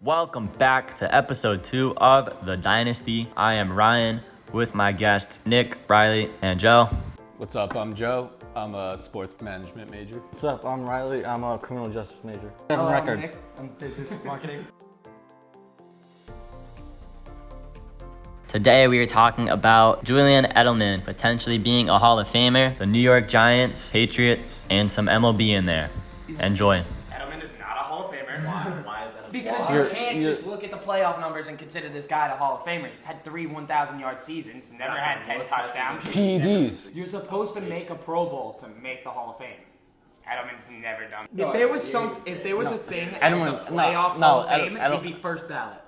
Welcome back to episode 2 of the Dynasty. I am Ryan with my guests Nick, Riley, and Joe. What's up? I'm Joe. I'm a sports management major. What's up? I'm Riley. I'm a criminal justice major. Hello, record. I'm Nick. I'm business marketing. Today we are talking about Julian Edelman potentially being a Hall of Famer, the New York Giants, Patriots, and some MLB in there. Enjoy. Edelman is not a Hall of Famer. Why is that? Because you can't just look at the playoff numbers and consider this guy a Hall of Famer. He's had 3 1,000-yard seasons, never had 10 touchdowns. PEDs. You're supposed to make a Pro Bowl to make the Hall of Fame. Edelman's never done. If there was a thing as Edelman- a playoff no, Hall of Fame, Edel- he'd be first ballot.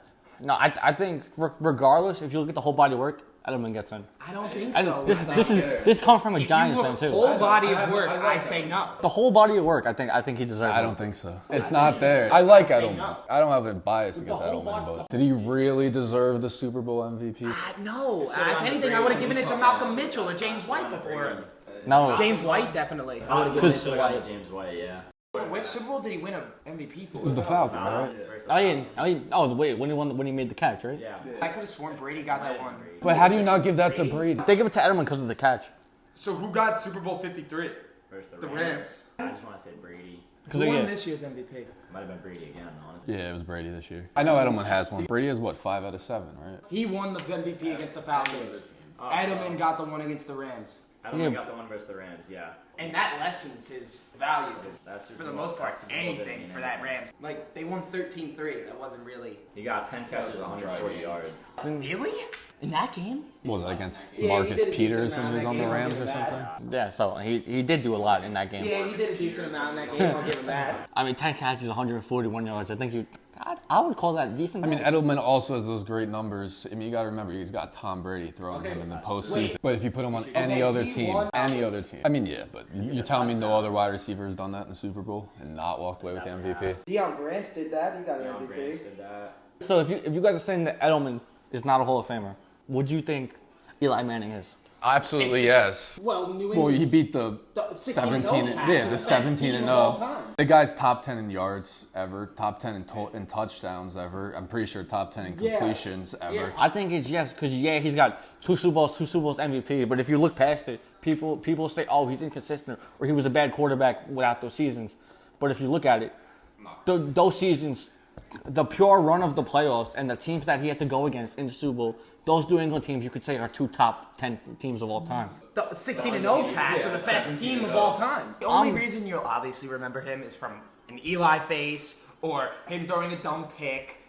No, I think regardless, if you look at the whole body of work, Edelman gets in. I don't think And so. this comes from a Giants fan too. Whole body of work, I say no. The whole body of work, I think he deserves. I don't think so. It's not there. I like Edelman. I don't have a bias against Edelman, but did he really deserve the Super Bowl MVP? No, if anything, I would have given it to Malcolm Mitchell or James White before him. No, James White, definitely. I would have given it to White. James White, yeah. Which Super Bowl did he win an MVP for? It was the Falcons, right? when he made the catch, right? Yeah. I could have sworn Brady got that one. But how do you not give that to Brady? They give it to Edelman because of the catch. So who got Super Bowl 53? Versus The Rams. I just want to say Brady. Who won this year's MVP? Might have been Brady again, honestly. Yeah, it was Brady this year. I know Edelman has one. Brady has what, 5 out of 7, right? He won the MVP against the Falcons. Edelman got the one against the Rams. Edelman got the one versus the Rams, yeah. And that lessens his value. That's For the most part, anything for that Rams. Like, they won 13-3. That wasn't really... He got 10 catches, 140 yards. Really? In that game? What was it, against Yeah, he Marcus did a Peters decent when he was amount on the in that Rams game, or I'll give him something? Yeah, so he did do a lot in that game. Yeah, he did a decent amount in that game. I'll give him that. I mean, 10 catches, 141 yards. I think I would call that decent. I mean, Edelman also has those great numbers. I mean, you got to remember, he's got Tom Brady throwing him in the postseason. But if you put him on any other team. I mean, yeah, but you're telling me no other wide receiver has done that in the Super Bowl and not walked away with the MVP? Deion Branch did that. He got an MVP. So if you guys are saying that Edelman is not a Hall of Famer, would you think Eli Manning is? Absolutely, yes. Well, New Well, England... he beat the 17 the 17 and 0. The guy's top 10 in yards ever, top 10 in touchdowns ever. I'm pretty sure top 10 in completions ever. I think it's yes, because he's got 2 Super Bowls MVP. But if you look past it, people say, oh, he's inconsistent or he was a bad quarterback without those seasons. But if you look at it, those seasons, the pure run of the playoffs and the teams that he had to go against in the Super Bowl, those New England teams you could say are 2 top 10 teams of all time. The 16-0 Pats are the best team of all time. The only reason you'll obviously remember him is from an Eli face or him throwing a dumb pick.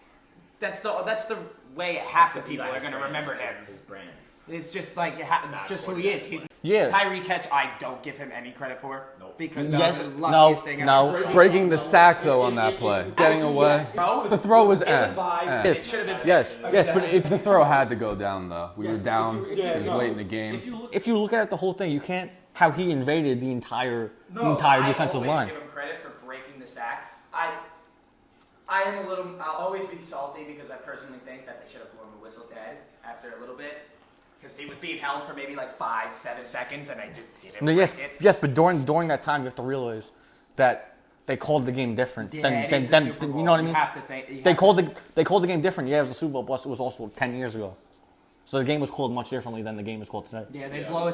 That's the way half the people are going to remember him. His brand. It's just like it's just who he is. He's Tyree catch. I don't give him any credit for because that was the luckiest thing ever. Breaking the sack though on that play, getting away. The throw was Yes, but if The throw had to go down though. We were down. It was late in the game. if you look at the whole thing, you can't how he invaded the entire defensive line. I always give him credit for breaking the sack. I'll always be salty because I personally think that they should have blown the whistle dead after a little bit. Because he was being held for maybe like 5-7 seconds, and I just didn't break it. Yes, but during that time, you have to realize that they called the game different. Yeah, than it is the Super Bowl. You know what I mean? You have to think. They called the game different. Yeah, it was the Super Bowl, plus it was also 10 years ago. So the game was called much differently than the game is called today. Yeah, they blow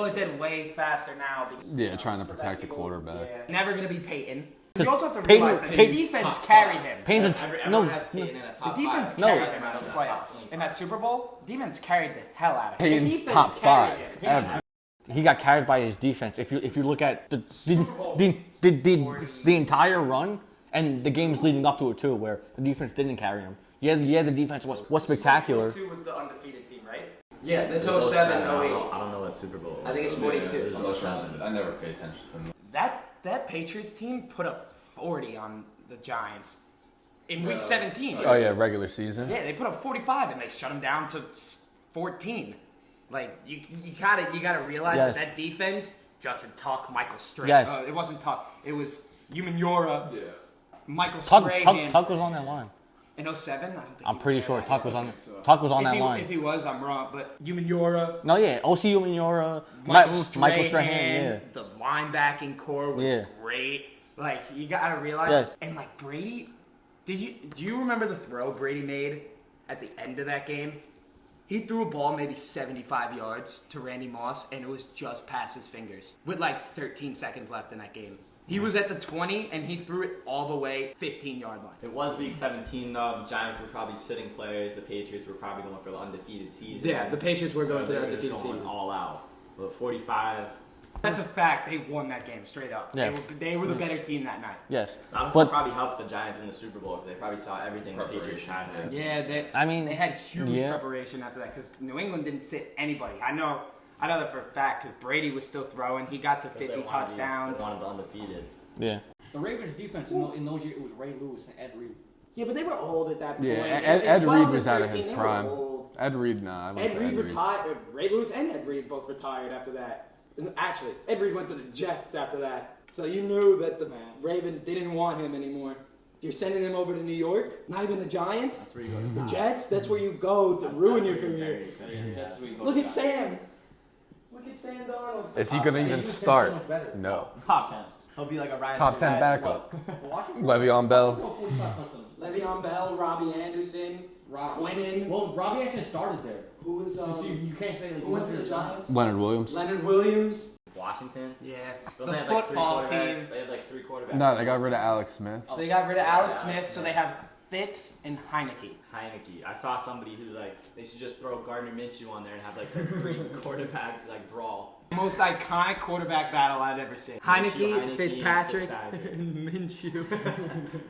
it dead way faster now. Because Yeah, trying to protect the quarterback. Yeah. Never gonna be Peyton. You 'Cause also have to Peyton- realize that the Peyton's defense carried him. No, The defense carried him in those playoffs. In that Super Bowl, defense carried the hell out of him. Peyton's The defense top carried 5 him. ever. he got carried by his defense. If you look at the entire run and the games leading up to it too, where the defense didn't carry him. Yeah, the defense was spectacular. 42 was the undefeated team, right? Yeah, that's 07, 08. I don't know what Super Bowl. I think it's 42. It was 07. I never pay attention to them. That Patriots team put up 40 on the Giants in week 17. Oh yeah, regular season. Yeah, they put up 45 and they shut them down to 14. Like you gotta realize that defense. Justin Tuck, Michael Strahan. Yes. It wasn't Tuck. It was Umenyiora. Yeah. Michael Strahan. Tuck was on that line. In 07? I don't think I'm he pretty was sure there. Tuck was on that line. If he was, I'm wrong. But Umenyiora, No, yeah, OC Umenyiora, Michael Strahan, yeah. the linebacking core was Yeah. great. Like, you gotta realize, Yes. and like Brady, Do you remember the throw Brady made at the end of that game? He threw a ball maybe 75 yards to Randy Moss, and it was just past his fingers with like 13 seconds left in that game. He was at the 20, and he threw it all the way 15-yard line. It was week 17, though. The Giants were probably sitting players. The Patriots were probably going for the undefeated season. Yeah, the Patriots were going for the They were undefeated just going season. all out. But 45. That's a fact. They won that game straight up. Yes. They were the better team that night. Yes. Obviously, probably helped the Giants in the Super Bowl because they probably saw everything the Patriots had. Yeah, they had huge preparation after that because New England didn't sit anybody. I know that for a fact because Brady was still throwing. He got to 50 touchdowns. They wanted the undefeated. Yeah. The Ravens' defense in those years, it was Ray Lewis and Ed Reed. Yeah, but they were old at that point. Yeah, In Ed 12 Reed to was out of 13, his they were prime. old. Ed Reed, nah. I wouldn't Ed say Reed retired. Ray Lewis and Ed Reed both retired after that. Actually, Ed Reed went to the Jets after that. So you knew that the Ravens didn't want him anymore. You're sending him over to New York? Not even the Giants? That's where you go. The Jets? That's where you go to ruin your career. That's where you go Look to at die. Sam. Look at Sam Darnold. Is he going to even start? No. Top 10. He'll be like a Ryan. Top 10 backup. Washington? Le'Veon Bell. 45 touchdowns. Le'Veon Bell, Robbie Anderson, Quinnen. Well, Robbie actually started there. Who was So you can't say like who went to the Giants? Leonard Williams. Leonard Williams. Washington. Yeah. Don't The they have like three football quarterbacks? team. They have like 3 quarterbacks. No, they got rid of Alex Smith. They got rid of Alex Smith, so they have Fitz and Heineke. Heineke. I saw somebody who's like, they should just throw Gardner Minshew on there and have like a 3 quarterback like brawl. Most iconic quarterback battle I've ever seen. Heineke, Fitzpatrick, Fitzpatrick. and Minshew.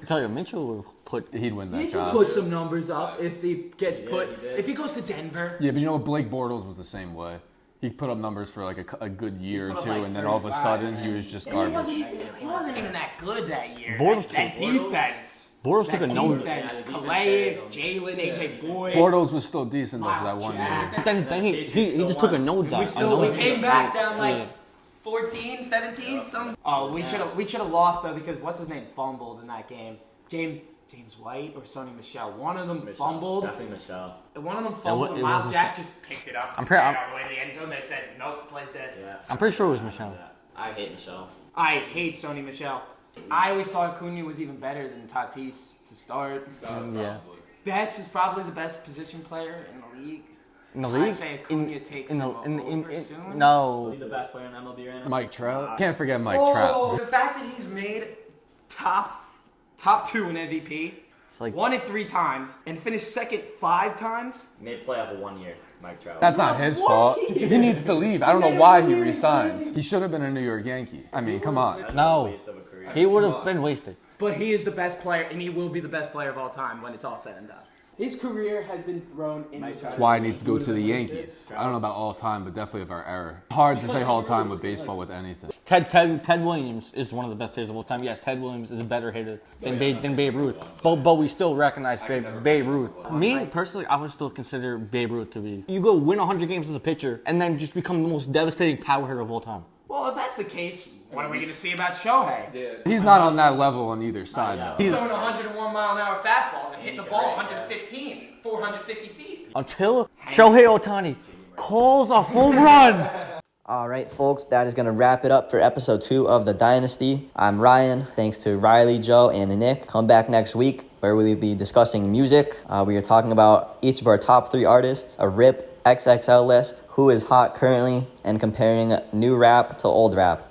I tell you, Mitchell would put. He'd win He that can job. put some numbers up if he gets put. he did. If he goes to Denver. Yeah, but you know what? Blake Bortles was the same way. He put up numbers for like a good year or put up, two, like, and then all of a 35, sudden man. he was just And he garbage. wasn't even that good that year. Bortles that too. defense. Bortles took a That nose. defense. Yeah, the defense Calais, failed. Jalen, AJ Boyd. Bortles was still decent though for that Miles one Jack. year. Then he just took a nose dive. We came back down like Yeah. 14, 17, something. Oh, we should have lost though because what's his name fumbled in that game. James White or Sonny Michel. One of them fumbled. Definitely Michelle. One of them fumbled. it and Miles was Jack just picked it up. I'm and pretty- ran all the way to the end zone. They said nope, play's dead. Yeah. I'm pretty sure it was Michelle. I hate Michelle. I hate Sonny Michel. I always thought Cunha was even better than Tatis to start. Yeah. Betts is probably the best position player in the league. In the I league? say Cunha takes In the him over soon. Is no. he the best player in MLB right now? Mike Trout. Can't forget Mike Oh, Trout. the fact that he's made top 2 in MVP, It's like won it 3 times, and finished second 5 times. Made playoff of 1 year. Mike Trout. That's not his fault. He needs to leave. I don't know why he resigned. He should have been a New York Yankee. I mean, come on. That's a No. waste of a career. he would have been wasted. But he is the best player, and he will be the best player of all time when it's all said and done. His career has been thrown in the That's why he needs to go to the Yankees. I don't know about all time, but definitely of our era. Hard to say all time with baseball with anything. Ted Williams is one of the best hitters of all time. Yes, Ted Williams is a better hitter than Babe Ruth. But we still recognize Babe Ruth. Me, personally, I would still consider Babe Ruth to be. You go win 100 games as a pitcher and then just become the most devastating power hitter of all time. Well, if that's the case, what are we going to see about Shohei? He's not on that level on either side, though. He's throwing 101-mile-an-hour fastballs and hitting the ball 115, 450 feet. Until Shohei Ohtani calls a home run. All right, folks, that is going to wrap it up for episode 2 of The Dynasty. I'm Ryan. Thanks to Riley, Joe, and Nick. Come back next week where we'll be discussing music. We are talking about each of our top 3 artists, a RIP XXL list, who is hot currently, and comparing new rap to old rap.